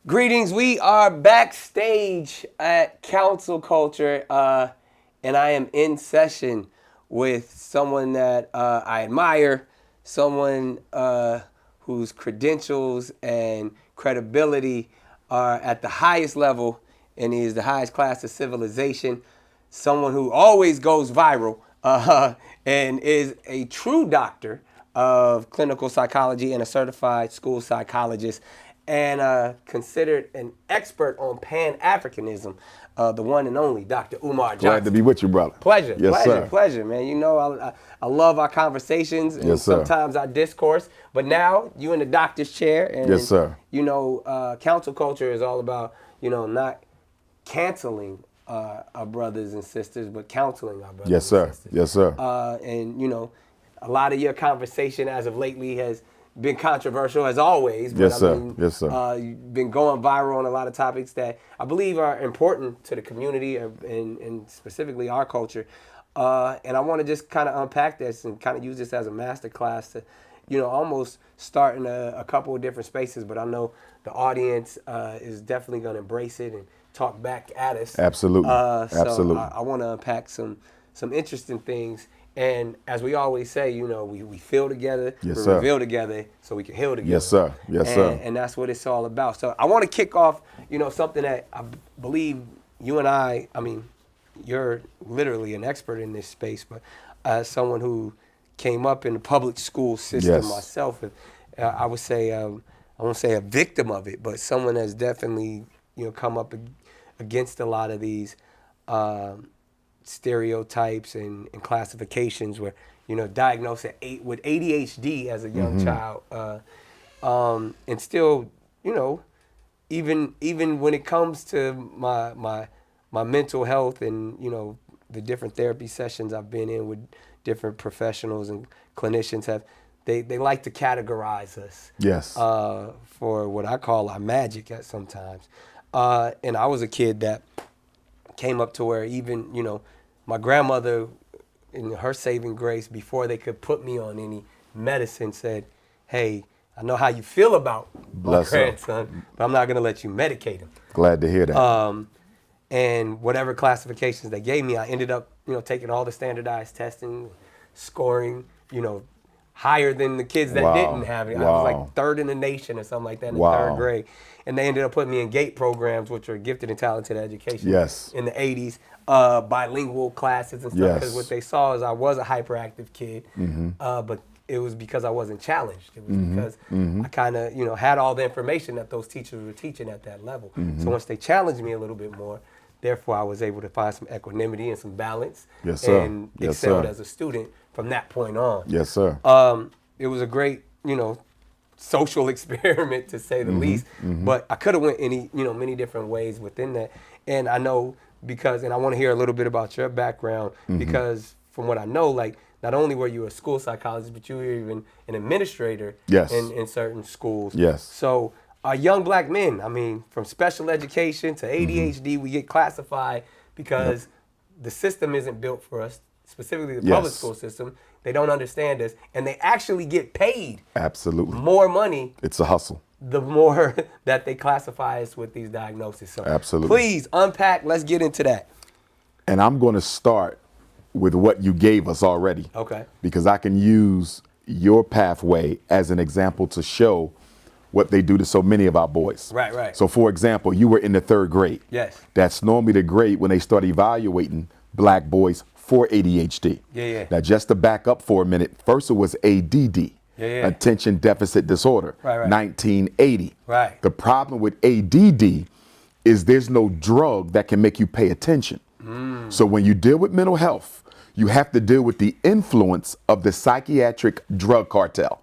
Greetings. We are backstage at Counsel Culture, and I am in session with someone that I admire, someone whose credentials and credibility are at the highest level, and he is the highest class of civilization. Someone who always goes viral, and is a true doctor of clinical psychology and a certified school psychologist, and considered an expert on Pan-Africanism, the one and only Dr. Umar Johnson. Glad to be with you, brother. Pleasure, Yes, pleasure, sir. pleasure, man. You know, I love our conversations and Yes, sir. sometimes our discourse. But now you in the doctor's chair, and Yes, sir. you know, counsel culture is all about not canceling our brothers and sisters, but counseling our brothers Yes, sir. and sisters. Yes, sir. And a lot of your conversation as of lately has been controversial as always. But Yes, sir. I mean, Yes, sir. you've been going viral on a lot of topics that I believe are important to the community and specifically our culture. And I want to just kind of unpack this and kind of use this as a master class to, almost start in a couple of different spaces. But I know the audience is definitely going to embrace it and talk back at us. Absolutely. So Absolutely. I want to unpack some interesting things. And as we always say, we feel together, Yes, we sir. reveal together, so we can heal together. Yes, sir. Yes, sir. And that's what it's all about. So I want to kick off, something that I believe you and I mean, you're literally an expert in this space, but as someone who came up in the public school system Yes. myself, I would say, I won't say a victim of it, but someone that's definitely, come up against a lot of these stereotypes and classifications where, diagnosed with ADHD as a young child. And still, even when it comes to my mental health and, the different therapy sessions I've been in with different professionals and clinicians they like to categorize us. Yes. For what I call our magic at sometimes. And I was a kid that came up to where even, my grandmother, in her saving grace, before they could put me on any medicine, said, "Hey, I know how you feel about Bless my her. grandson, but I'm not going to let you medicate him." Glad to hear that. And whatever classifications they gave me, I ended up, taking all the standardized testing, scoring, higher than the kids that Wow. didn't have it. I Wow. was like third in the nation or something like that in Wow. third grade. And they ended up putting me in GATE programs, which are gifted and talented education. Yes. In the 80s, bilingual classes and stuff. Yes. Because what they saw is I was a hyperactive kid, but it was because I wasn't challenged. It was because I kind of, had all the information that those teachers were teaching at that level. So once they challenged me a little bit more, therefore I was able to find some equanimity and some balance. Yes, sir. And Yes, excelled sir. as a student from that point on. Yes, sir. It was a great, social experiment to say the least. But I could have went many different ways within that. And I know and I want to hear a little bit about your background because from what I know, like not only were you a school psychologist, but you were even an administrator Yes. in certain schools. Yes. So our young black men, I mean, from special education to ADHD, we get classified because the system isn't built for us, specifically the public Yes. school system. They don't understand us, and they actually get paid Absolutely. more money It's a hustle. the more that they classify us with these diagnoses. So Absolutely. please unpack. Let's get into that. And I'm going to start with what you gave us already. Okay. Because I can use your pathway as an example to show what they do to so many of our boys. Right, right. So for example, you were in the third grade. Yes. That's normally the grade when they start evaluating black boys for ADHD. Yeah, yeah. Now just to back up for a minute, first it was ADD. Yeah, yeah. Attention Deficit Disorder. Right, right. 1980. Right. The problem with ADD is there's no drug that can make you pay attention. So when you deal with mental health, you have to deal with the influence of the psychiatric drug cartel.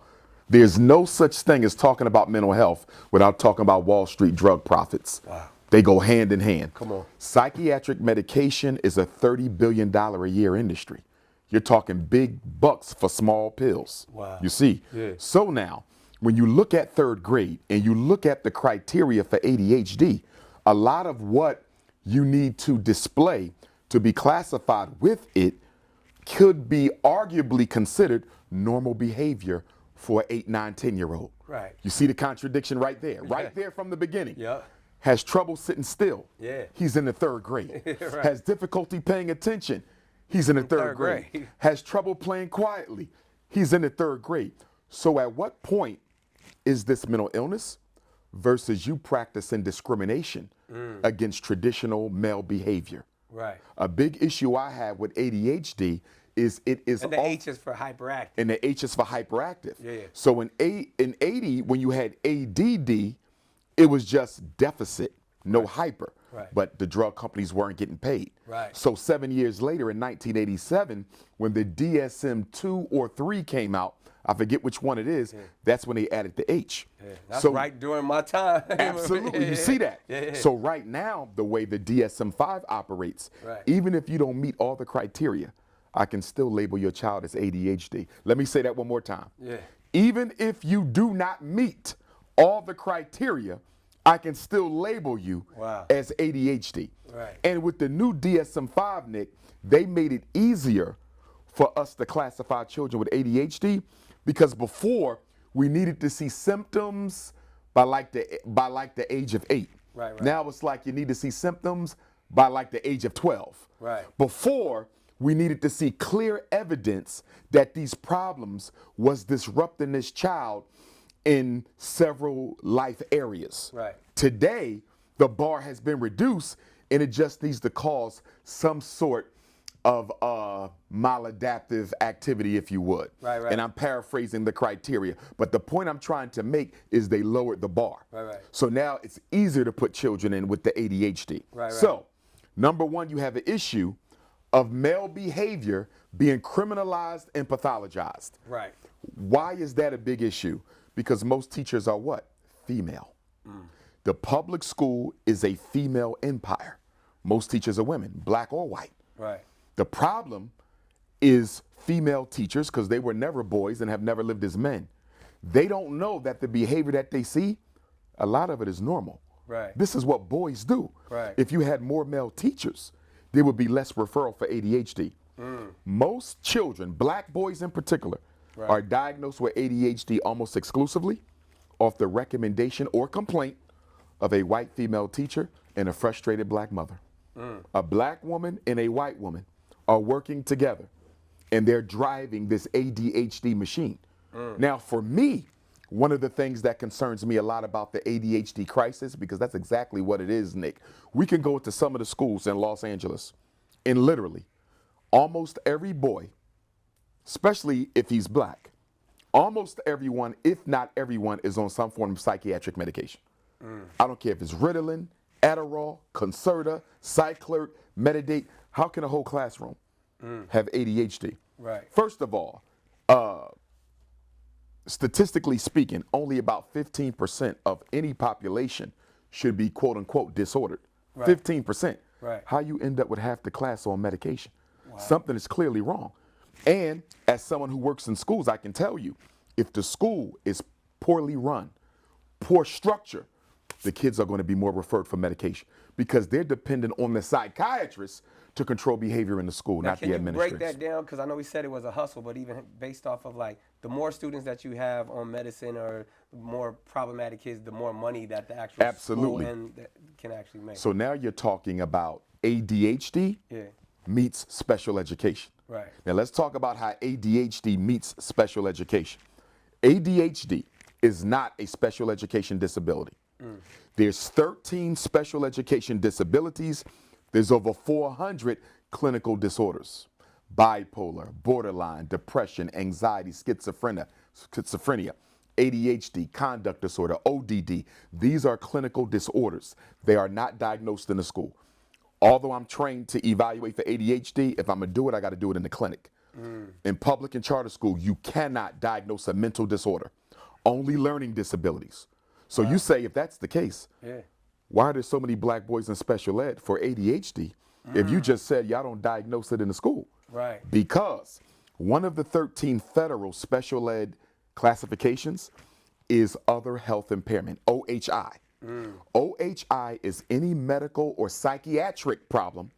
There's no such thing as talking about mental health without talking about Wall Street drug profits. Wow. They go hand in hand. Come on. Psychiatric medication is a $30 billion a year industry. You're talking big bucks for small pills. Wow. You see? Yeah. So now, when you look at third grade and you look at the criteria for ADHD, a lot of what you need to display to be classified with it could be arguably considered normal behavior for an 8, 9, 10-year-old. Right. You see the contradiction right there, right there from the beginning. Yep. Has trouble sitting still. Yeah. He's in the third grade. Right. Has difficulty paying attention. He's in the third grade. grade. Has trouble playing quietly. He's in the third grade. So at what point is this mental illness versus you practicing discrimination against traditional male behavior? Right. A big issue I have with ADHD is it is And the H is for hyperactive. and the H is for hyperactive. Yeah. So in 80, when you had ADD, it was just deficit, no hyper. Right. But the drug companies weren't getting paid. Right. So 7 years later, in 1987, when the DSM-2 or 3 came out, I forget which one it is, that's when they added the H. Yeah. That's so, right during my time. Absolutely, you see that. Yeah. So right now, the way the DSM-5 operates, Right. even if you don't meet all the criteria, I can still label your child as ADHD. Let me say that one more time. Yeah. Even if you do not meet all the criteria, I can still label you Wow. as ADHD. Right. And with the new DSM-5, Nick, they made it easier for us to classify children with ADHD because before we needed to see symptoms by like the age of 8. Right. Now it's like you need to see symptoms by like the age of 12. Right. Before, we needed to see clear evidence that these problems was disrupting this child in several life areas. Right. Today, the bar has been reduced and it just needs to cause some sort of maladaptive activity, if you would. Right. And I'm paraphrasing the criteria. But the point I'm trying to make is they lowered the bar. Right. So now it's easier to put children in with the ADHD. Right. So, number one, you have an issue of male behavior being criminalized and pathologized. Right. Why is that a big issue? Because most teachers are what? Female. The public school is a female empire. Most teachers are women, black or white. Right. The problem is female teachers, because they were never boys and have never lived as men. They don't know that the behavior that they see, a lot of it is normal. Right. This is what boys do. Right. If you had more male teachers, there would be less referral for ADHD. Most children, black boys in particular, Right. are diagnosed with ADHD almost exclusively off the recommendation or complaint of a white female teacher and a frustrated black mother. A black woman and a white woman are working together and they're driving this ADHD machine. Now, for me, one of the things that concerns me a lot about the ADHD crisis, because that's exactly what it is, Nick, we can go to some of the schools in Los Angeles and literally almost every boy, especially if he's black, almost everyone, if not everyone, is on some form of psychiatric medication. I don't care if it's Ritalin, Adderall, Concerta, Cyclert, Metadate. How can a whole classroom have ADHD? Right. First of all, statistically speaking, only about 15% of any population should be quote unquote disordered. Right. 15%. Right. How you end up with half the class on medication? Something is clearly wrong. And as someone who works in schools, I can tell you, if the school is poorly run, poor structure, the kids are going to be more referred for medication because they're dependent on the psychiatrist to control behavior in the school, Now, not can the you administrators. break that down? Because I know we said it was a hustle, but even based off of like the more students that you have on medicine or the more problematic kids, the more money that the actual Absolutely. school and can actually make. So now you're talking about ADHD Yeah. meets special education. Right. Now let's talk about how ADHD meets special education. ADHD is not a special education disability. There's 13 special education disabilities. There's over 400 clinical disorders. Bipolar, borderline, depression, anxiety, schizophrenia, ADHD, conduct disorder, ODD. These are clinical disorders. They are not diagnosed in the school. Although I'm trained to evaluate for ADHD, if I'm gonna do it, I gotta do it in the clinic. In public and charter school, you cannot diagnose a mental disorder, only learning disabilities. So you say, if that's the case, Yeah. why are there so many black boys in special ed for ADHD if you just said y'all don't diagnose it in the school? Right. Because one of the 13 federal special ed classifications is other health impairment, OHI. OHI is any medical or psychiatric problem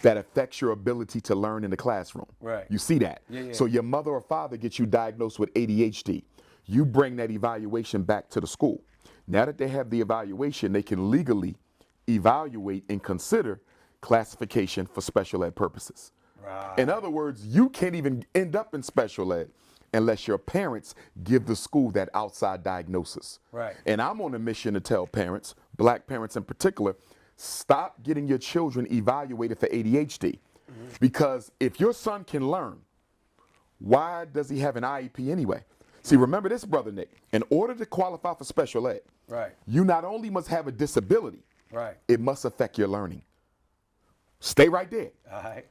that affects your ability to learn in the classroom. Right. You see that? Yeah. So your mother or father gets you diagnosed with ADHD. You bring that evaluation back to the school. Now that they have the evaluation, they can legally evaluate and consider classification for special ed purposes. Right. In other words, you can't even end up in special ed unless your parents give the school that outside diagnosis. Right. And I'm on a mission to tell parents, black parents in particular, stop getting your children evaluated for ADHD. Because if your son can learn, why does he have an IEP anyway? See, remember this, Brother Nick. In order to qualify for special ed, Right. you not only must have a disability, Right. it must affect your learning. Stay right there. All right.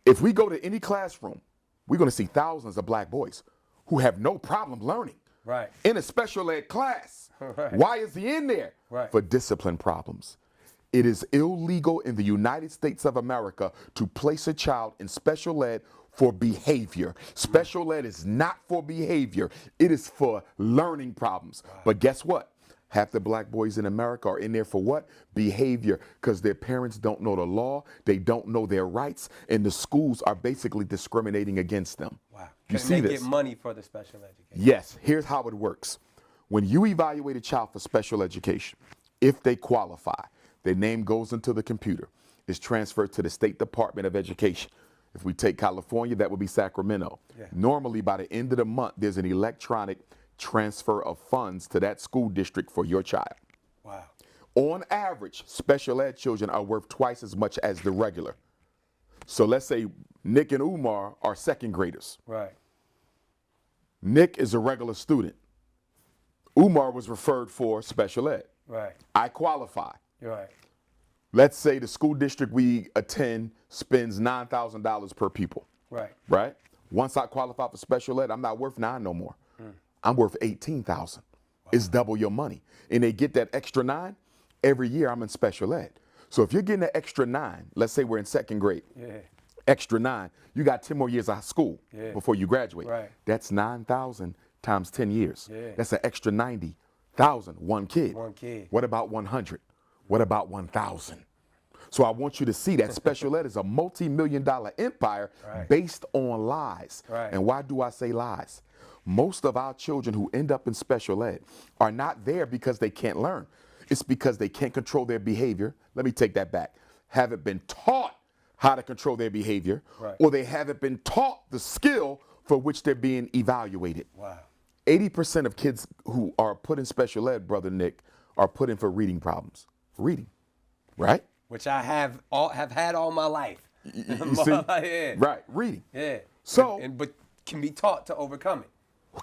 If we go to any classroom, we're going to see thousands of black boys who have no problem learning. Right. In a special ed class. Right. Why is he in there? Right. For discipline problems. It is illegal in the United States of America to place a child in special ed for behavior. Special ed is not for behavior. It is for learning problems. Wow. But guess what? Half the black boys in America are in there for what? Behavior, because their parents don't know the law, they don't know their rights, and the schools are basically discriminating against them. Wow. You Can see they this? get money for the special education? Yes, here's how it works. When you evaluate a child for special education, if they qualify, their name goes into the computer. It's transferred to the State Department of Education. If we take California, that would be Sacramento. Yeah. Normally, by the end of the month, there's an electronic transfer of funds to that school district for your child. Wow. On average, special ed children are worth twice as much as the regular. So let's say Nick and Umar are second graders. Right. Nick is a regular student. Umar was referred for special ed. Right. I qualify. You're right. Let's say the school district we attend spends $9,000 per pupil. Right. Right? Once I qualify for special ed, I'm not worth 9 no more. I'm worth 18,000. It's double your money. And they get that extra 9 every year I'm in special ed. So if you're getting an extra 9, let's say we're in second grade. Yeah. Extra 9, you got 10 more years of school before you graduate. Right. That's 9,000 times 10 years. Yeah. That's an extra 90,000, one kid. One kid. What about 100? What about 1,000? So I want you to see that special ed is a multi-million-dollar empire based on lies. Right. And why do I say lies? Most of our children who end up in special ed are not there because they can't learn. It's because they can't control their behavior. Let me take that back. Haven't been taught how to control their behavior, or they haven't been taught the skill for which they're being evaluated. Wow. 80% of kids who are put in special ed, Brother Nick, are put in for reading problems. Reading, right? Which I have had all my life. You see? Yeah. Right, reading. Yeah. So, but can be taught to overcome it.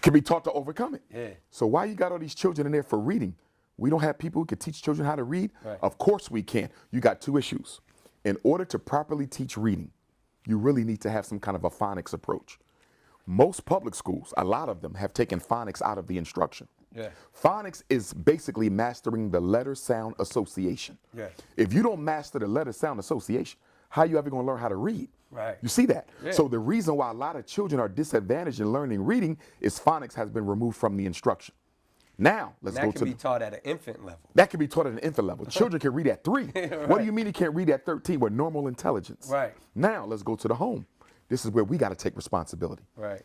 can be taught to overcome it. Yeah. So why you got all these children in there for reading? We don't have people who can teach children how to read? Right. Of course we can. You got 2 issues. In order to properly teach reading, you really need to have some kind of a phonics approach. Most public schools, a lot of them, have taken phonics out of the instruction. Yeah. Phonics is basically mastering the letter sound association. Yeah. If you don't master the letter sound association, how are you ever going to learn how to read? Right. You see that? Yeah. So the reason why a lot of children are disadvantaged in learning reading is phonics has been removed from the instruction. Now, let's That go can to be taught at an infant level. that can be taught at an infant level. Children can read at 3. What do you mean he can't read at 13 with normal intelligence? Right. Now, let's go to the home. This is where we got to take responsibility. Right.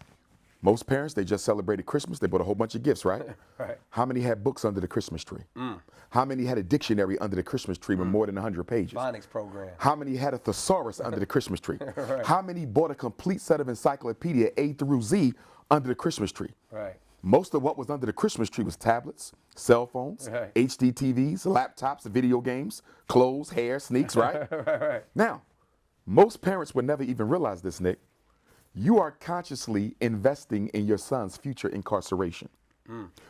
Most parents, they just celebrated Christmas. They bought a whole bunch of gifts, right? Right. How many had books under the Christmas tree? How many had a dictionary under the Christmas tree with more than 100 pages? Phonics program. How many had a thesaurus under the Christmas tree? How many bought a complete set of encyclopedia A through Z under the Christmas tree? Right. Most of what was under the Christmas tree was tablets, cell phones, Right. HD TVs, laptops, video games, clothes, hair, sneaks, right? Right. Now, most parents would never even realize this, Nick. You are consciously investing in your son's future incarceration.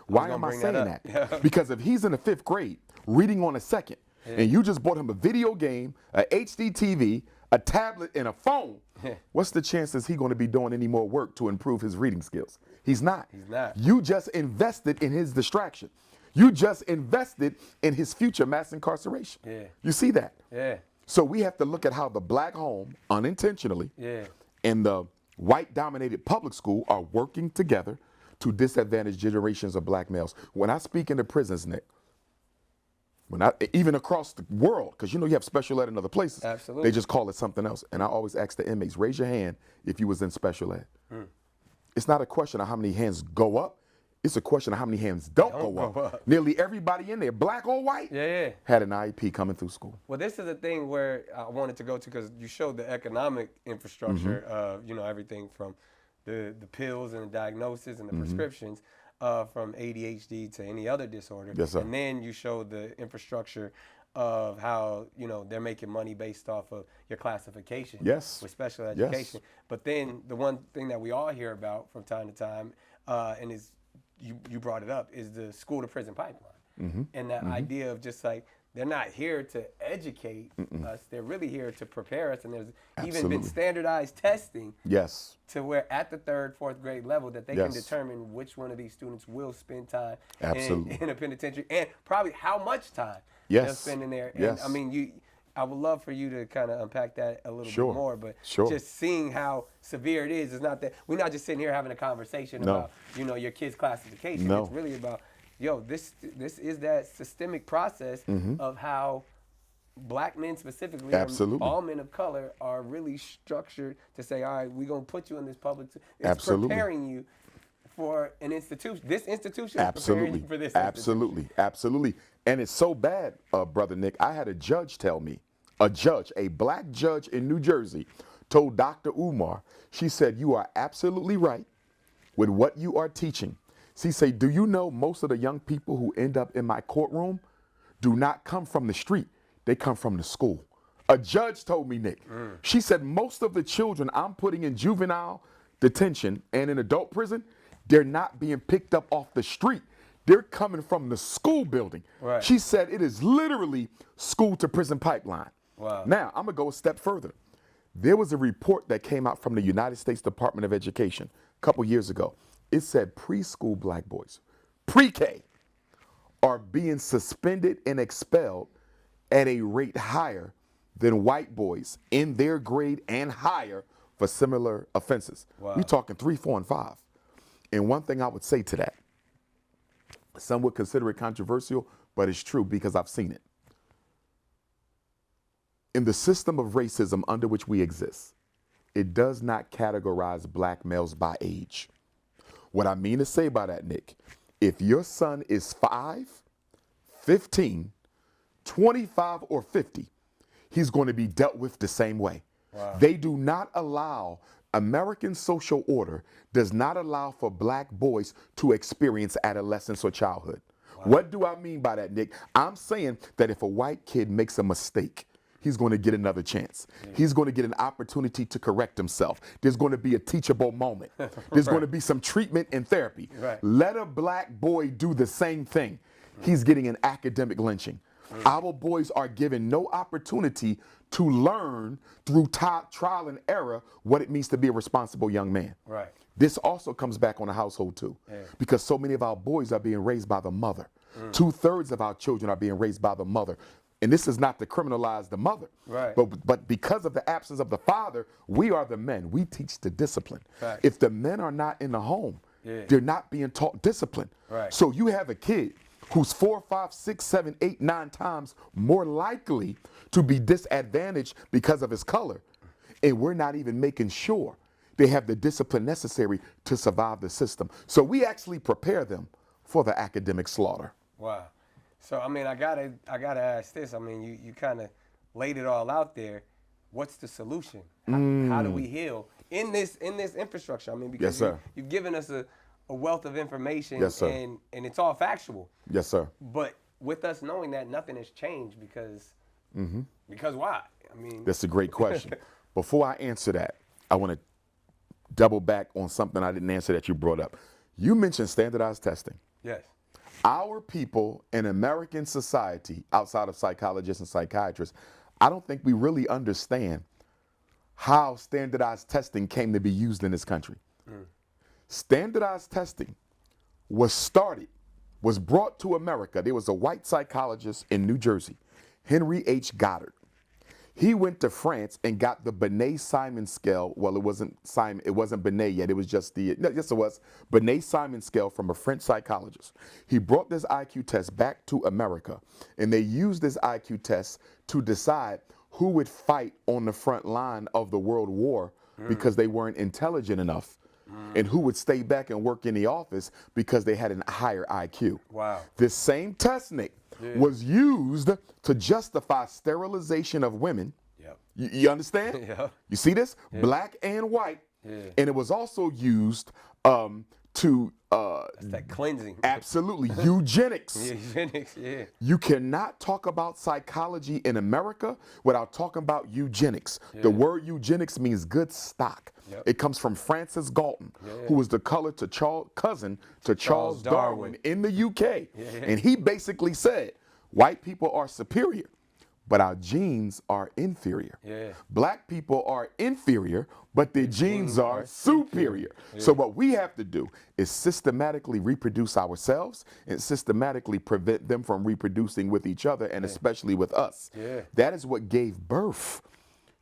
Why am I bring saying that that? up. Because if he's in the 5th grade, reading on a second, and you just bought him a video game, a HD TV, a tablet, and a phone, what's the chances he's going to be doing any more work to improve his reading skills? He's not. He's not. You just invested in his distraction. You just invested in his future mass incarceration. Yeah. You see that? Yeah. So we have to look at how the black home, unintentionally, Yeah. and the white-dominated public school are working together to disadvantage generations of black males. When I speak in the prisons, Nick, even across the world, because you know you have special ed in other places. Absolutely. They just call it something else. And I always ask the inmates, raise your hand if you was in special ed. It's not a question of how many hands go up. It's a question of how many hands don't Don't go go up. up. Nearly everybody in there, black or white, Yeah. had an IEP coming through school. Well, this is a thing where I wanted to go to because you showed the economic infrastructure Mm-hmm. of, everything from the pills and the diagnosis and the prescriptions from ADHD to any other disorder. Yes, sir. And then you showed the infrastructure of how, they're making money based off of your classification Yes. with special Yes. education. But then the one thing that we all hear about from time to time, and is you brought it up, is the school to prison pipeline. And that idea of just like, they're not here to educate us. They're really here to prepare us. And there's even been Absolutely. standardized testing Yes. to where at the 3rd, 4th grade level that they can Yes. determine which one of these students will spend time Absolutely. in a penitentiary and probably how much time Yes. they'll spend in there. And Yes. I mean, I would love for you to kind of unpack that a little Sure. bit more, but Sure. just seeing how severe it is not that we're not just sitting here having a conversation No. about, your kid's classification. No. It's really about, this is that systemic process of how black men specifically, Absolutely. all men of color, are really structured to say, all right, we're going to put you in this public. It's Absolutely. preparing you for an institution. This institution is preparing Absolutely. you for this Absolutely. Absolutely. And it's so bad, Brother Nick. I had a judge tell me, a black judge in New Jersey, told Dr. Umar, she said, you are absolutely right with what you are teaching. She said, do you know most of the young people who end up in my courtroom do not come from the street? They come from the school. A judge told me, Nick. She said, most of the children I'm putting in juvenile detention and in adult prison, they're not being picked up off the street. They're coming from the school building. Right. She said it is literally school to prison pipeline. Wow. Now, I'm going to go a step further. There was a report that came out from the United States Department of Education a couple years ago. It said preschool black boys, pre-K, are being suspended and expelled at a rate higher than white boys in their grade and higher for similar offenses. Wow. We're talking 3, 4, and 5. And one thing I would say to that, some would consider it controversial, but it's true because I've seen it. In the system of racism under which we exist, it does not categorize black males by age. What I mean to say by that, Nick, if your son is 5, 15, 25, or 50, he's going to be dealt with the same way. Wow. They do not allow, American social order does not allow for black boys to experience adolescence or childhood. Wow. What do I mean by that, Nick? I'm saying that if a white kid makes a mistake, he's going to get another chance. He's going to get an opportunity to correct himself. There's going to be a teachable moment. There's going to be some treatment and therapy. Right. Let a black boy do the same thing. He's getting an academic lynching. Our boys are given no opportunity to learn through trial and error what it means to be a responsible young man. Right. This also comes back on the household too, because so many of our boys are being raised by the mother. 2/3 of our children are being raised by the mother. And this is not to criminalize the mother, Right. but because of the absence of the father, we are the men. We teach the discipline. Facts. If the men are not in the home, they're not being taught discipline. Right. So you have a kid who's 4, 5, 6, 7, 8, 9 times more likely to be disadvantaged because of his color. And we're not even making sure they have the discipline necessary to survive the system. So we actually prepare them for the academic slaughter. Wow. So I mean, I gotta ask this. I mean, you kind of laid it all out there. What's the solution? How do we heal in this infrastructure? I mean, because Yes, sir. you've given us a wealth of information, Yes, sir. and it's all factual. Yes, sir. But with us knowing that nothing has changed because why? I mean, That's a great question. Before I answer that, I want to double back on something I didn't answer that you brought up. You mentioned standardized testing. yes, Our people in American society, outside of psychologists and psychiatrists, I don't think we really understand how standardized testing came to be used in this country. Standardized testing was brought to America. There was a white psychologist in New Jersey, Henry H. Goddard. He went to France and got the Binet-Simon scale. Well, it wasn't Simon, it wasn't Binet yet. It was just yes, it was Binet-Simon scale from a French psychologist. He brought this IQ test back to America, and they used this IQ test to decide who would fight on the front line of the World War because they weren't intelligent enough and who would stay back and work in the office because they had a higher IQ. Wow. This same test, Nick, was used to justify sterilization of women. Yep. You understand? Yeah. You see this? Black and white. Yeah. And it was also used to That's that cleansing. absolutely eugenics. Eugenics, yeah. You cannot talk about psychology in America without talking about eugenics. The word eugenics means good stock. Yep. It comes from Francis Galton, who was the cousin to Charles Darwin in the UK. And he basically said, white people are superior, but our genes are inferior. Yeah. Black people are inferior, but their genes are superior. So what we have to do is systematically reproduce ourselves and systematically prevent them from reproducing with each other and especially with us. That is what gave birth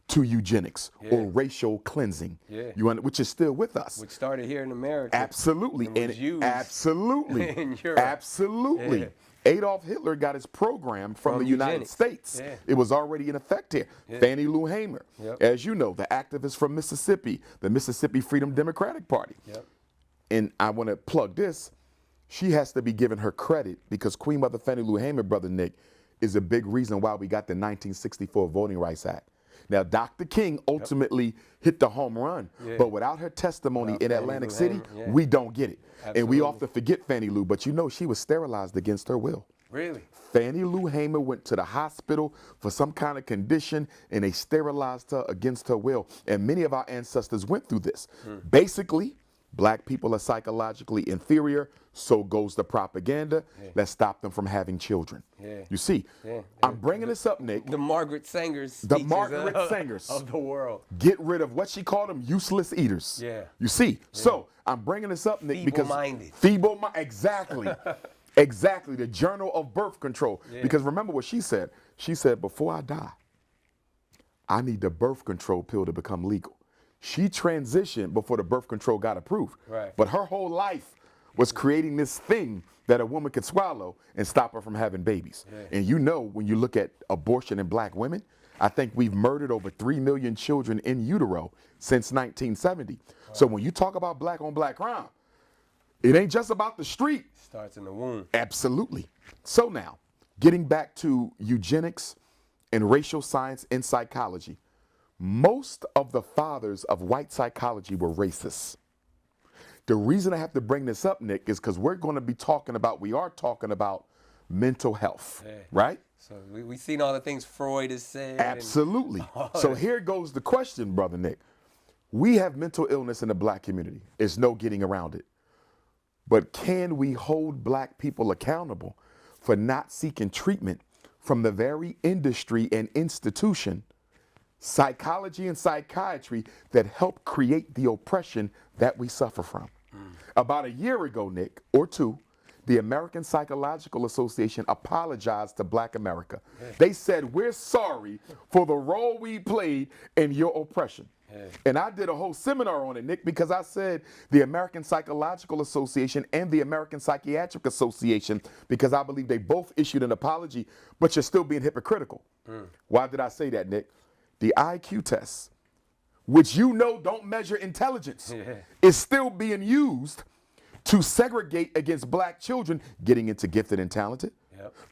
to eugenics or racial cleansing, which is still with us. Which started here in America. Absolutely. And was used absolutely. in Europe. Absolutely. Adolf Hitler got his program from the United eugenics. States. It was already in effect here. Fannie Lou Hamer, as you know, the activist from Mississippi, the Mississippi Freedom Democratic Party. And I want to plug this. She has to be given her credit because Queen Mother Fannie Lou Hamer, Brother Nick, is a big reason why we got the 1964 Voting Rights Act. Now, Dr. King ultimately hit the home run, but without her testimony in Atlantic City, we don't get it. And we often forget Fannie Lou, but you know she was sterilized against her will. Really? Fannie Lou Hamer went to the hospital for some kind of condition, and they sterilized her against her will. And many of our ancestors went through this. Basically, black people are psychologically inferior, so goes the propaganda. Let's stop them from having children. You see, I'm bringing this up, Nick. The Margaret Sangers. The Margaret Sangers of the world. get rid of what she called them, useless eaters. You see, so I'm bringing this up, Nick, because feeble-minded. Exactly. Exactly, the Journal of Birth Control. Because remember what she said. She said, before I die, I need the birth control pill to become legal. She transitioned before the birth control got approved. But her whole life was creating this thing that a woman could swallow and stop her from having babies. And you know, when you look at abortion in black women, I think we've murdered over 3 million children in utero since 1970. So when you talk about black on black crime, it ain't just about the street. It starts in the womb. Absolutely. So now, getting back to eugenics and racial science in psychology, most of the fathers of white psychology were racists. The reason I have to bring this up, Nick, is because we are talking about mental health, right? So we've seen all the things Freud has said. Absolutely. So here goes the question, Brother Nick. We have mental illness in the black community. There's no getting around it. But can we hold black people accountable for not seeking treatment from the very industry and institution, psychology and psychiatry, that help create the oppression that we suffer from? About a year ago, Nick, or two, the American Psychological Association apologized to Black America. They said, we're sorry for the role we played in your oppression. And I did a whole seminar on it, Nick, because I said the American Psychological Association and the American Psychiatric Association, because I believe they both issued an apology, but you're still being hypocritical. Why did I say that, Nick? The IQ tests, which you know don't measure intelligence, is still being used to segregate against black children getting into gifted and talented,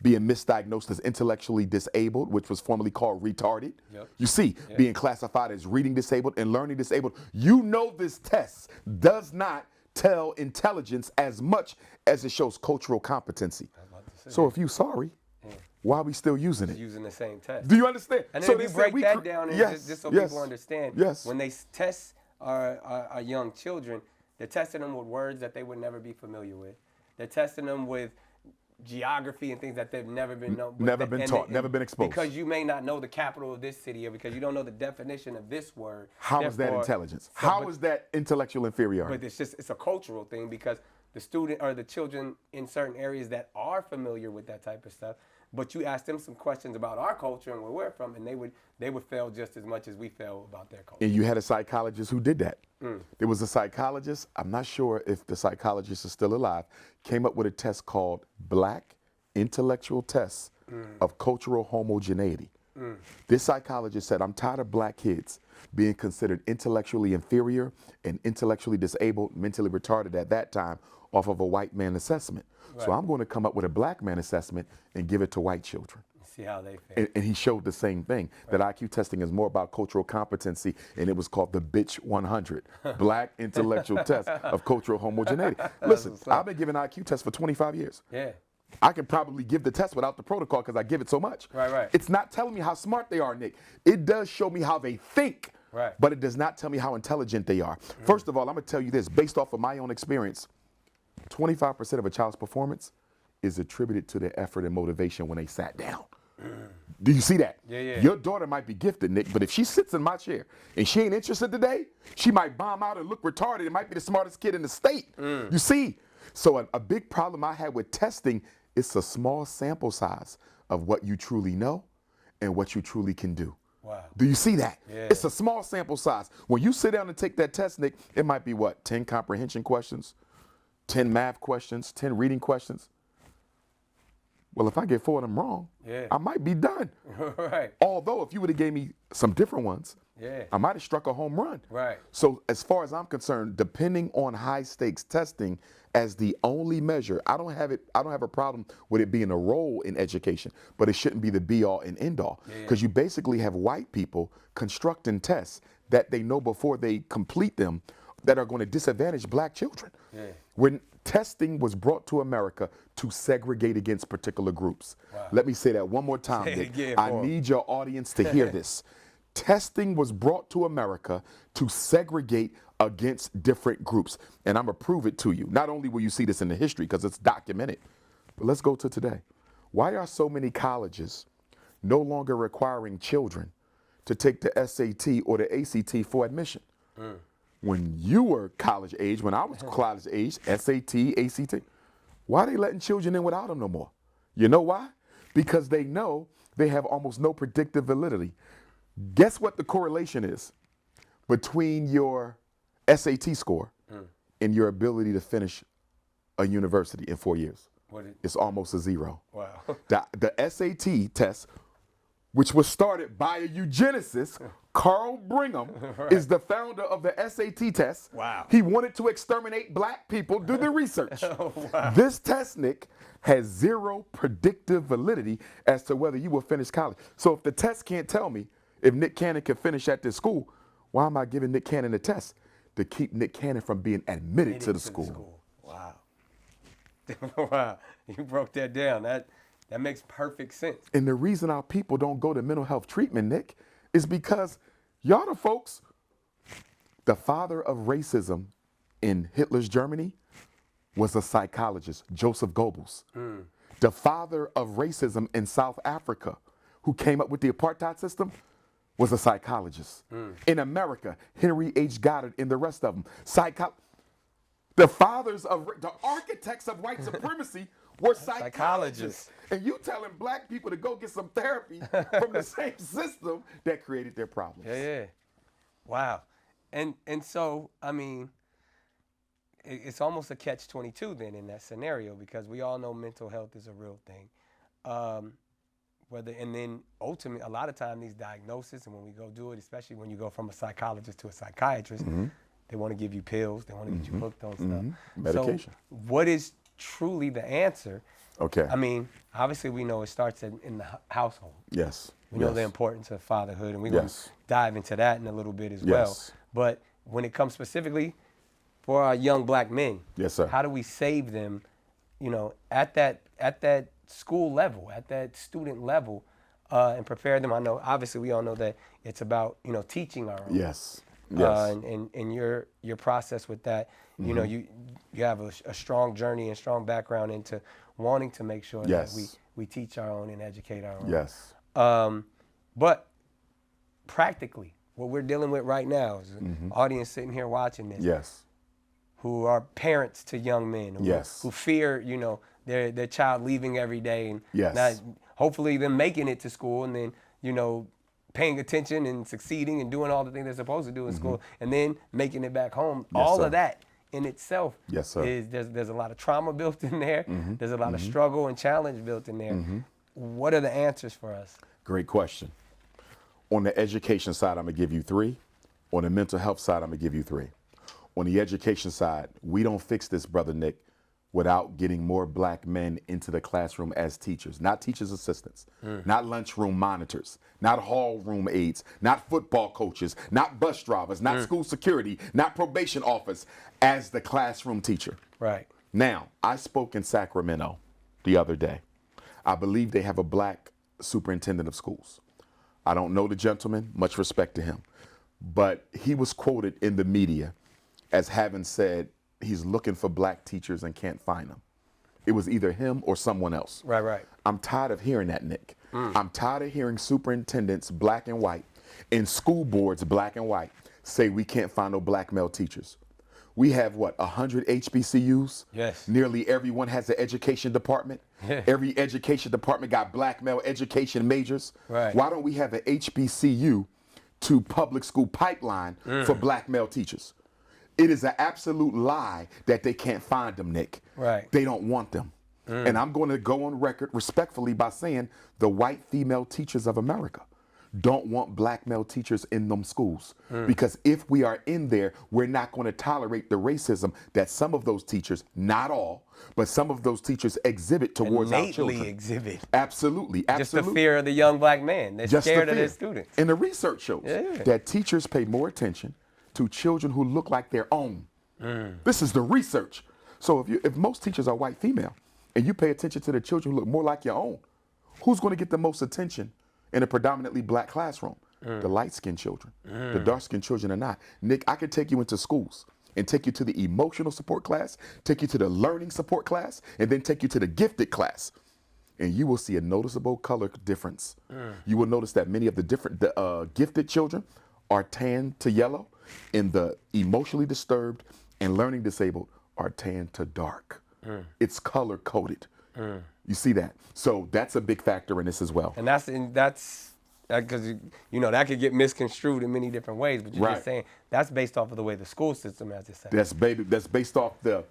being misdiagnosed as intellectually disabled, which was formerly called retarded. You see, being classified as reading disabled and learning disabled. You know this test does not tell intelligence as much as it shows cultural competency. So if you're sorry, why are we still using it? Using the same test. Do you understand? And then so if you break that down, just so people understand, when they test our young children, they're testing them with words that they would never be familiar with. They're testing them with geography and things that they've never been known. Never been taught, never been exposed. Because you may not know the capital of this city, or because you don't know the definition of this word. How is that intelligence? How is that intellectual inferiority? But it's a cultural thing, because the student or the children in certain areas that are familiar with that type of stuff, but you ask them some questions about our culture and where we're from, and they would fail just as much as we fail about their culture. And you had a psychologist who did that. There was a psychologist, I'm not sure if the psychologist is still alive, came up with a test called Black Intellectual Test of Cultural Homogeneity. This psychologist said, I'm tired of black kids being considered intellectually inferior and intellectually disabled, mentally retarded at that time off of a white man assessment. Right. So I'm going to come up with a black man assessment and give it to white children. See how they feel. And he showed the same thing, that IQ testing is more about cultural competency, and it was called the Bitch 100, Black Intellectual Test of Cultural Homogeneity. Listen, I've been giving IQ tests for 25 years. Yeah. I can probably give the test without the protocol because I give it so much. Right. It's not telling me how smart they are, Nick. It does show me how they think, Right. but it does not tell me how intelligent they are. First of all, I'm going to tell you this, based off of my own experience, 25% of a child's performance is attributed to their effort and motivation when they sat down. Do you see that? Yeah. Your daughter might be gifted, Nick, but if she sits in my chair and she ain't interested today, she might bomb out and look retarded. It might be the smartest kid in the state. You see? So a big problem I had with testing, it's a small sample size of what you truly know and what you truly can do. Wow. Do you see that? Yeah. It's a small sample size. When you sit down and take that test, Nick, it might be what, 10 comprehension questions, 10 math questions, 10 reading questions. Well, if I get 4 of them wrong, I might be done. Right. Although, if you would have gave me some different ones, I might have struck a home run. Right. So, as far as I'm concerned, depending on high stakes testing as the only measure, I don't have a problem with it being a role in education, but it shouldn't be the be all and end all. Because you basically have white people constructing tests that they know before they complete them that are going to disadvantage black children. When testing was brought to America to segregate against particular groups. Let me say that one more time, Nick. I need your audience to hear this. Testing was brought to America to segregate against different groups. And I'm going to prove it to you. Not only will you see this in the history because it's documented, but let's go to today. Why are so many colleges no longer requiring children to take the SAT or the ACT for admission? When you were college age, when I was college age, SAT, ACT, why are they letting children in without them no more? You know why? Because they know they have almost no predictive validity. Guess what the correlation is between your SAT score and your ability to finish a university in 4 years? It's almost a zero. Wow. The SAT test, which was started by a eugenicist, Carl Brigham, is the founder of the SAT test. Wow. He wanted to exterminate black people. Do the research. Wow. This test, Nick, has zero predictive validity as to whether you will finish college. So if the test can't tell me if Nick Cannon can finish at this school, why am I giving Nick Cannon the test? To keep Nick Cannon from being admitted to the school. Wow. Wow. You broke that down. That makes perfect sense. And the reason our people don't go to mental health treatment, Nick, is because y'all the folks, the father of racism in Hitler's Germany was a psychologist, Joseph Goebbels. The father of racism in South Africa, who came up with the apartheid system, was a psychologist. In America, Henry H. Goddard and the rest of them, the architects of white supremacy were psychologists. And you telling black people to go get some therapy from the same system that created their problems. Yeah. Wow. And so, I mean, it's almost a catch-22 then in that scenario, because we all know mental health is a real thing. And then ultimately, a lot of time these diagnoses, and when we go do it, especially when you go from a psychologist to a psychiatrist, they want to give you pills, they want to get you hooked on stuff. Medication. So what is truly the answer? Okay. I mean, obviously we know it starts in the household. Yes. We know the importance of fatherhood, and we're going to dive into that in a little bit as well. But when it comes specifically for our young black men, how do we save them, at that school level, at that student level, and prepare them? I know, obviously, we all know that it's about, teaching our own. Yes. And your process with that, you have a strong journey and strong background into wanting to make sure that we teach our own and educate our own. Yes. But practically, what we're dealing with right now is an audience sitting here watching this, who are parents to young men, who fear, their child leaving every day and not, hopefully them making it to school and then, paying attention and succeeding and doing all the things they're supposed to do in school and then making it back home. All of that in itself is there's a lot of trauma built in there. There's a lot of struggle and challenge built in there. What are the answers for us? Great question. On the education side, I'm going to give you 3. On the mental health side, I'm going to give you 3. On the education side, we don't fix this, Brother Nick, without getting more black men into the classroom as teachers, not teachers' assistants, not lunchroom monitors, not hall room aides, not football coaches, not bus drivers, not school security, not probation office, as the classroom teacher. Right. Now, I spoke in Sacramento the other day. I believe they have a black superintendent of schools. I don't know the gentleman, much respect to him, but he was quoted in the media as having said he's looking for black teachers and can't find them. It was either him or someone else. Right, right. I'm tired of hearing that, Nick. I'm tired of hearing superintendents, black and white, and school boards, black and white, say we can't find no black male teachers. We have, 100 HBCUs? Yes. Nearly everyone has an education department. Yeah. Every education department got black male education majors. Right. Why don't we have an HBCU to public school pipeline for black male teachers? It is an absolute lie that they can't find them, Nick. Right. They don't want them. And I'm going to go on record respectfully by saying the white female teachers of America don't want black male teachers in them schools. Because if we are in there, we're not going to tolerate the racism that some of those teachers, not all, but some of those teachers exhibit towards our children. Innately exhibit. Absolutely, Just absolutely. the fear of the young black man. They're Just the scared of fear. their students. And the research shows Yeah. that teachers pay more attention to children who look like their own. This is the research. So if most teachers are white female and you pay attention to the children who look more like your own, who's going to get the most attention in a predominantly black classroom? The light-skinned children. The dark-skinned children are not. Nick, I could take you into schools and take you to the emotional support class, take you to the learning support class, and then take you to the gifted class. And you will see a noticeable color difference. You will notice that many of the gifted children are tan to yellow, and the emotionally disturbed and learning disabled are tan to dark. It's color coded. You see that? So that's a big factor in this as well. And that's because that could get misconstrued in many different ways. But you're Right. just saying that's based off of the way the school system has it set. That's based off the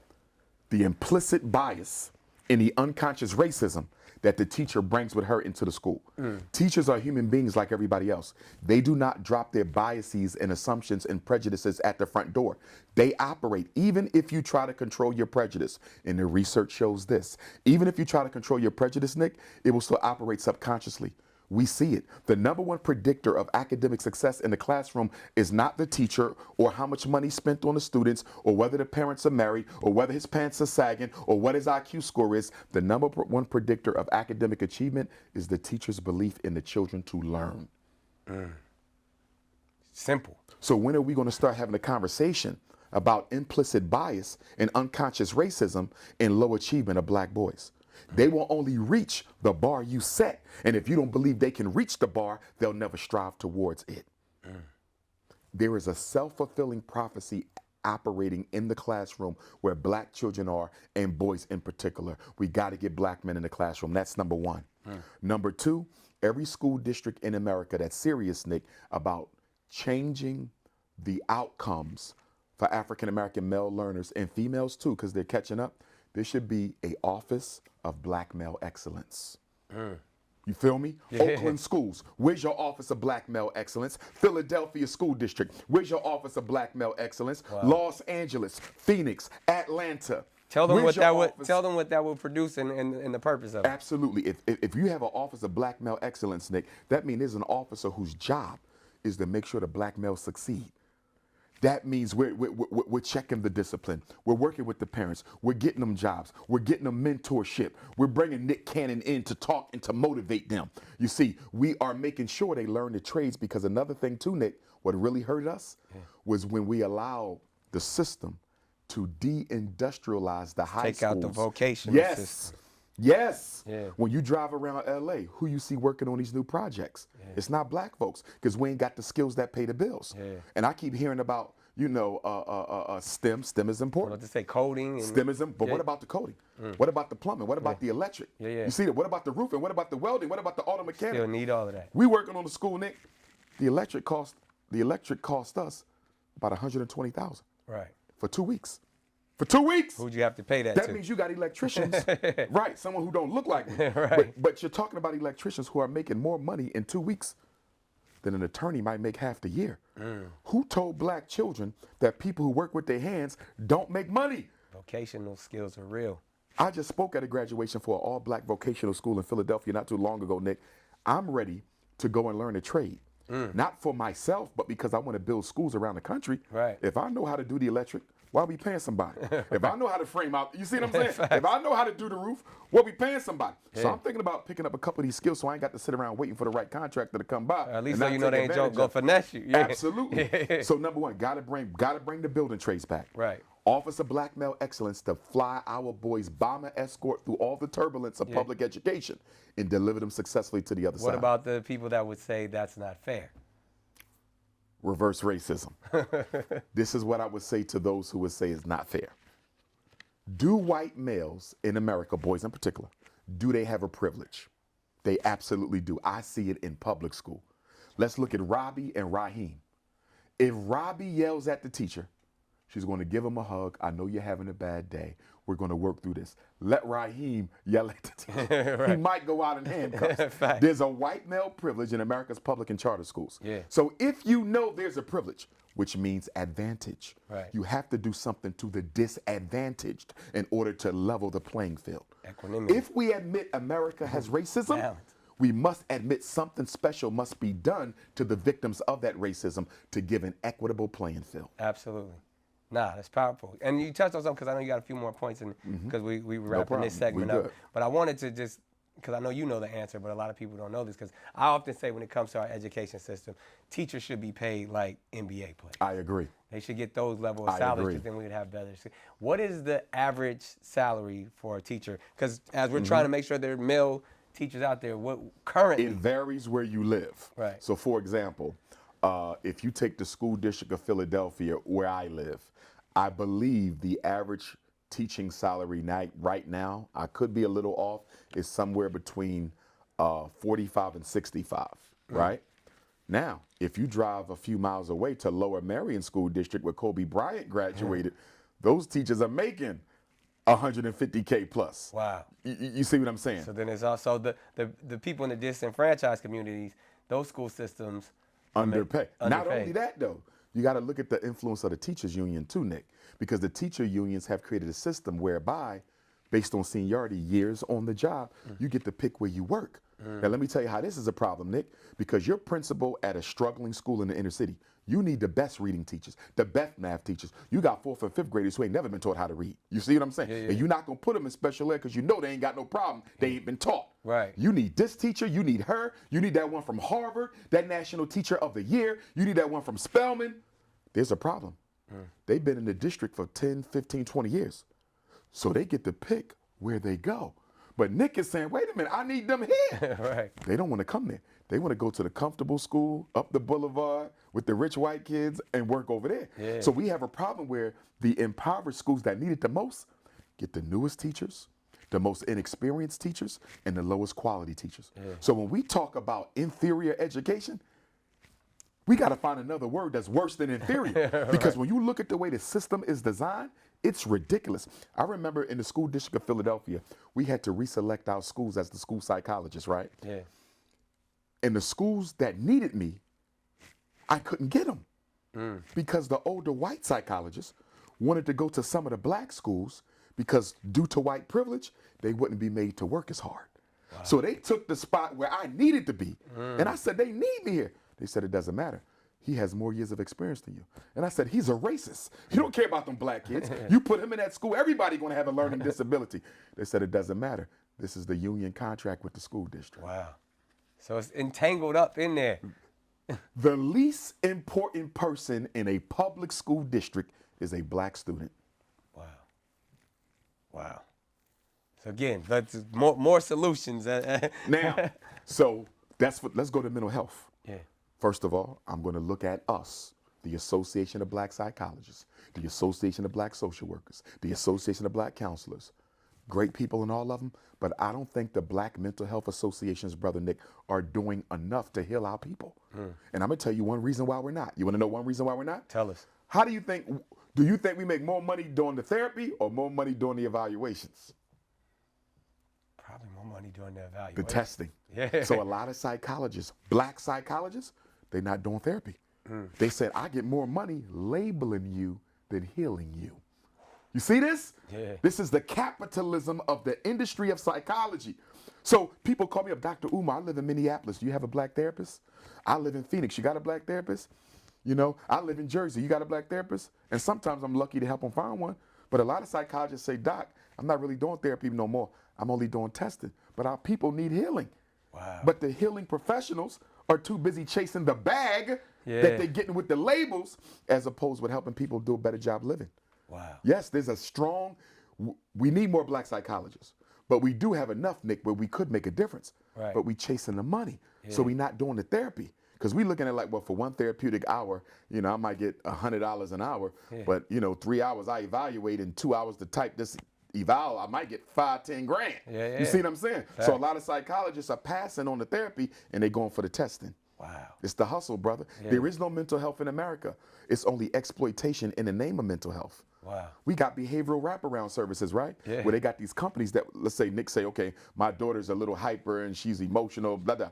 implicit bias and the unconscious racism that the teacher brings with her into the school. Teachers are human beings like everybody else. They do not drop their biases and assumptions and prejudices at the front door. They operate, even if you try to control your prejudice, and the research shows this, even if you try to control your prejudice, Nick, it will still operate subconsciously. We see it. The number one predictor of academic success in the classroom is not the teacher or how much money spent on the students or whether the parents are married or whether his pants are sagging or what his IQ score is. The number one predictor of academic achievement is the teacher's belief in the children to learn. Simple. So when are we going to start having a conversation about implicit bias and unconscious racism in low achievement of black boys? They will only reach the bar you set. And if you don't believe they can reach the bar, they'll never strive towards it. There is a self-fulfilling prophecy operating in the classroom where black children are, and boys in particular. We got to get black men in the classroom. That's number one. Number two, every school district in America that's serious, Nick, about changing the outcomes for African-American male learners and females too, because they're catching up. There should be an office of black male excellence. You feel me? Yeah. Oakland schools, where's your office of black male excellence? Philadelphia school district, where's your office of black male excellence? Wow. Los Angeles, Phoenix, Atlanta. Tell them where's what your that would office? tell them what that would produce and the purpose of it. Absolutely. If you have an office of black male excellence, Nick, that means there's an officer whose job is to make sure the black males succeed. That means we're checking the discipline. We're working with the parents. We're getting them jobs. We're getting them mentorship. We're bringing Nick Cannon in to talk and to motivate them. You see, we are making sure they learn the trades, because another thing too, Nick, what really hurt us was when we allowed the system to de-industrialize the high schools. Take out the vocational Yes. system. Yes. Yeah. When you drive around LA, who you see working on these new projects? It's not black folks, because we ain't got the skills that pay the bills. Yeah. And I keep hearing about, STEM. STEM is important. What to say, coding. And, STEM is important. But yeah. what about the coding? What about the plumbing? What about the electric? Yeah. You see that? What about the roofing? What about the welding? What about the auto mechanic? Still need all of that. We working on the school, Nick. The electric cost us about $120,000 Right. for 2 weeks. For 2 weeks. Who'd you have to pay that That to? means you got electricians, right? Someone who don't look like me. Right. But you're talking about electricians who are making more money in 2 weeks then an attorney might make half the year. Who told black children that people who work with their hands don't make money? Vocational skills are real. I just spoke at a graduation for an all-black vocational school in Philadelphia not too long ago, Nick. I'm ready to go and learn a trade. Not for myself, but because I want to build schools around the country. Right. If I know how to do the electric, why are we paying somebody? If I know how to frame out, you see what I'm saying? If I know how to do the roof, what we paying somebody? Yeah. So I'm thinking about picking up a couple of these skills so I ain't got to sit around waiting for the right contractor to come by. At least and so not you know take they ain't advantage go of. finesse you. Yeah. Absolutely. So number one, gotta bring the building trades back. Right. Office of Black Male Excellence to fly our boys bomber escort through all the turbulence of public education and deliver them successfully to the other side. What about the people that would say that's not fair? Reverse racism? This is what I would say to those who would say it's not fair. Do white males in America, boys in particular, do they have a privilege? They absolutely do. I see it in public school. Let's look at Robbie and Raheem. If Robbie yells at the teacher, she's going to give him a hug. I know you're having a bad day. We're going to work through this. Let Raheem yell at the teacher. Right. He might go out in handcuffs. Fact. There's a white male privilege in America's public and charter schools. Yeah. So if you know there's a privilege, which means advantage, Right. you have to do something to the disadvantaged in order to level the playing field. Equanimity. If we admit America has racism, Balance. we must admit something special must be done to the victims of that racism to give an equitable playing field. Absolutely. Nah, that's powerful. And you touched on something because I know you got a few more points because we wrapping this problem. segment We up. good. But I wanted to just, because I know you know the answer, but a lot of people don't know this, because I often say when it comes to our education system, teachers should be paid like NBA players. I agree. They should get those level of I salaries agree. because then we would have better. What is the average salary for a teacher? Because as we're trying to make sure there are male teachers out there, what currently? It varies where you live. Right. So, for example, if you take the school district of Philadelphia, where I live, I believe the average teaching salary right now, I could be a little off, is somewhere between 45 and 65, right? Now, if you drive a few miles away to Lower Merion School District where Kobe Bryant graduated, those teachers are making $150K plus. Wow. You see what I'm saying? So then there's also the people in the disenfranchised communities, those school systems Underpaid. Not underpaid. only that, though, you got to look at the influence of the teachers union too, Nick, because the teacher unions have created a system whereby, based on seniority, years on the job, you get to pick where you work. Now, let me tell you how this is a problem, Nick, because you're principal at a struggling school in the inner city. You need the best reading teachers, the best math teachers. You got 4th and 5th graders who ain't never been taught how to read. You see what I'm saying? Yeah. And you're not going to put them in special ed because you know they ain't got no problem. They ain't been taught. Right. You need this teacher. You need her. You need that one from Harvard, that National Teacher of the Year. You need that one from Spelman. There's a problem. They've been in the district for 10, 15, 20 years. So they get to pick where they go. But Nick is saying, wait a minute, I need them here. Right. They don't want to come there. They want to go to the comfortable school up the boulevard with the rich white kids and work over there. Yeah. So we have a problem where the impoverished schools that need it the most get the newest teachers, the most inexperienced teachers, and the lowest quality teachers. Yeah. So when we talk about inferior education, we got to find another word that's worse than inferior. Because when you look at the way the system is designed, it's ridiculous. I remember in the school district of Philadelphia, we had to reselect our schools as the school psychologists, right? Yeah. And the schools that needed me, I couldn't get them because the older white psychologists wanted to go to some of the black schools because due to white privilege, they wouldn't be made to work as hard. Wow. So they took the spot where I needed to be. And I said, they need me here. They said, it doesn't matter. He has more years of experience than you. And I said, he's a racist. You don't care about them black kids. You put him in that school, everybody going to have a learning disability. They said, it doesn't matter. This is the union contract with the school district. Wow. So it's entangled up in there. The least important person in a public school district is a black student. Wow. Wow. So again, that's more solutions. Now, so let's go to mental health. Yeah. First of all, I'm going to look at us, the Association of Black Psychologists, the Association of Black Social Workers, the Association of Black Counselors. Great people in all of them, but I don't think the Black Mental Health Associations, Brother Nick, are doing enough to heal our people. And I'm going to tell you one reason why we're not. You want to know one reason why we're not? Tell us. Do you think we make more money doing the therapy or more money doing the evaluations? Probably more money doing the evaluation. The testing. Yeah. So a lot of psychologists, black psychologists, They're not doing therapy. They said, I get more money labeling you than healing you. You see this? Yeah. This is the capitalism of the industry of psychology. So people call me up, Dr. Umar, I live in Minneapolis. Do you have a black therapist? I live in Phoenix. You got a black therapist? You know, I live in Jersey. You got a black therapist? And sometimes I'm lucky to help them find one. But a lot of psychologists say, Doc, I'm not really doing therapy no more. I'm only doing testing. But our people need healing. Wow. But the healing professionals are too busy chasing the bag Yeah. that they're getting with the labels as opposed with helping people do a better job living. Wow. Yes, there's a strong, we need more black psychologists, but we do have enough, Nick, where we could make a difference. Right. But we chasing the money. Yeah. So we not doing the therapy. Because we looking at like, well, for one therapeutic hour, you know, I might get $100 an hour, Yeah. but you know, 3 hours I evaluate and 2 hours to type this eval, I might get 5-10 grand. Yeah. You see what I'm saying? So a lot of psychologists are passing on the therapy and they going for the testing. Wow. It's the hustle, brother. Yeah. There is no mental health in America. It's only exploitation in the name of mental health. Wow. We got behavioral wraparound services, right? Yeah. Where they got these companies that, let's say, Nick say, okay, my daughter's a little hyper and she's emotional, blah, blah.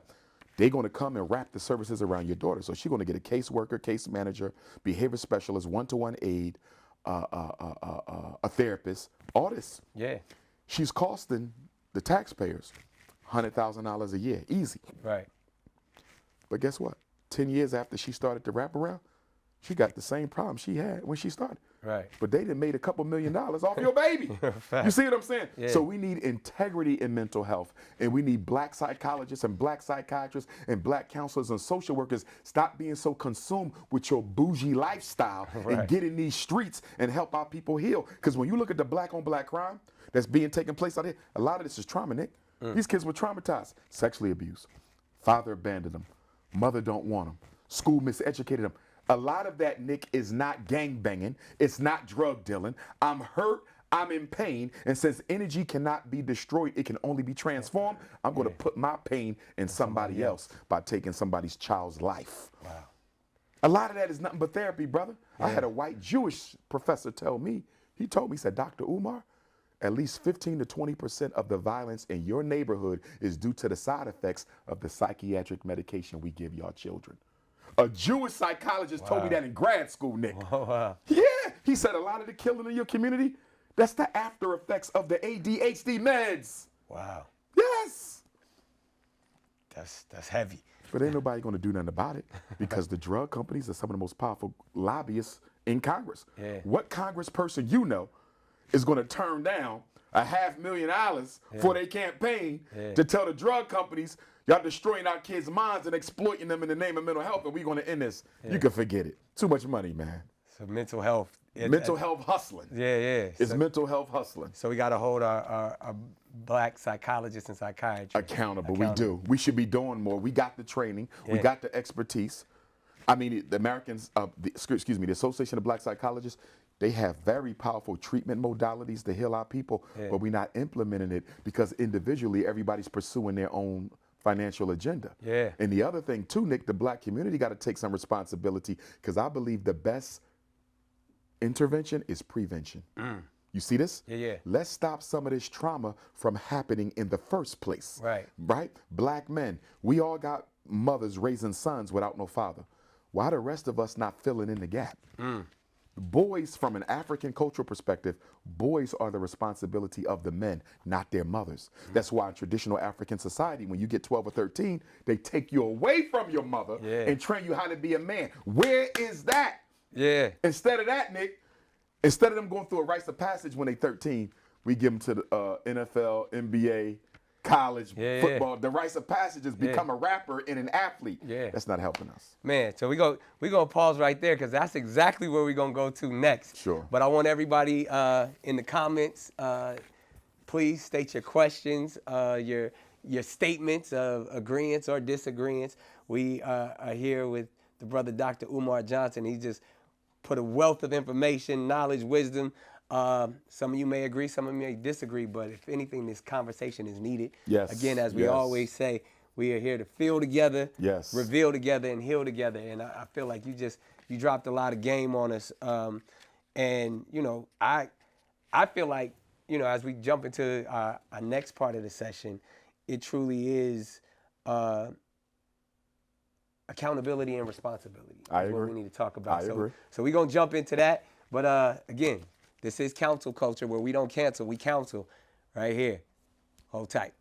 They're going to come and wrap the services around your daughter. So she's going to get a caseworker, case manager, behavior specialist, one-to-one aid, a therapist, all this. Yeah. She's costing the taxpayers $100,000 a year, easy. Right. But guess what? 10 years after she started to wrap around, she got the same problem she had when she started. Right. But they done made a couple $1 million off your baby. You see what I'm saying? Yeah. So we need integrity in mental health. And we need black psychologists and black psychiatrists and black counselors and social workers. Stop being so consumed with your bougie lifestyle Right. and get in these streets and help our people heal. Because when you look at the black on black crime that's being taken place out here, a lot of this is trauma, Nick. These kids were traumatized, sexually abused. Father abandoned them. Mother don't want them. School miseducated them. A lot of that, Nick, is not gang banging. It's not drug dealing. I'm hurt. I'm in pain. And since energy cannot be destroyed, it can only be transformed. I'm going to put my pain in somebody else by taking somebody's child's life. Wow. A lot of that is nothing but therapy, brother. I had a white Jewish professor tell me, he told me, he said, Dr. Umar, at least 15 to 20% of the violence in your neighborhood is due to the side effects of the psychiatric medication we give y'all children. A Jewish psychologist told me that in grad school, Nick. Oh, wow. Yeah, he said a lot of the killing in your community, that's the after effects of the ADHD meds. Wow. Yes. That's heavy. But ain't nobody gonna do nothing about it because the drug companies are some of the most powerful lobbyists in Congress. Yeah. What congressperson you know is gonna turn down $500,000 for their campaign to tell the drug companies, y'all destroying our kids' minds and exploiting them in the name of mental health and we're gonna end this. You can forget it. Too much money, man. So mental health. Mental health hustling. Yeah. It's mental health hustling. So we got to hold our black psychologists and psychiatrists Accountable. We do. We should be doing more. We got the training. We got the expertise. I mean, the Americans, the Association of Black Psychologists, they have very powerful treatment modalities to heal our people, but we're not implementing it because individually everybody's pursuing their own financial agenda. Yeah. And the other thing too, Nick, the black community got to take some responsibility because I believe the best intervention is prevention. You see this? Yeah. Let's stop some of this trauma from happening in the first place. Right. Right? Black men, we all got mothers raising sons without no father. Why the rest of us not filling in the gap? Boys, from an African cultural perspective, boys are the responsibility of the men, not their mothers. That's why in traditional African society, when you get 12 or 13, they take you away from your mother and train you how to be a man. Where is that? Yeah. Instead of that, Nick, instead of them going through a rites of passage when they 13, we give them to the NFL, NBA, college, football. The rites of passage is become a rapper and an athlete. Yeah. That's not helping us. Man, so we gonna pause right there because that's exactly where we're gonna go to next. Sure. But I want everybody in the comments, please state your questions, your statements of agreements or disagreements. We are here with the brother Dr. Umar Johnson. He just put a wealth of information, knowledge, wisdom. Some of you may agree, some of you may disagree, but if anything, this conversation is needed. Yes. Again, as we always say, we are here to feel together, reveal together, and heal together. And I feel like you dropped a lot of game on us. And you know, I feel like, you know, as we jump into our next part of the session, it truly is accountability and responsibility. I That's what agree. we need to talk about. I agree. So we're going to jump into that. But again, this is Counsel Culture, where we don't cancel, we counsel right here. Hold tight.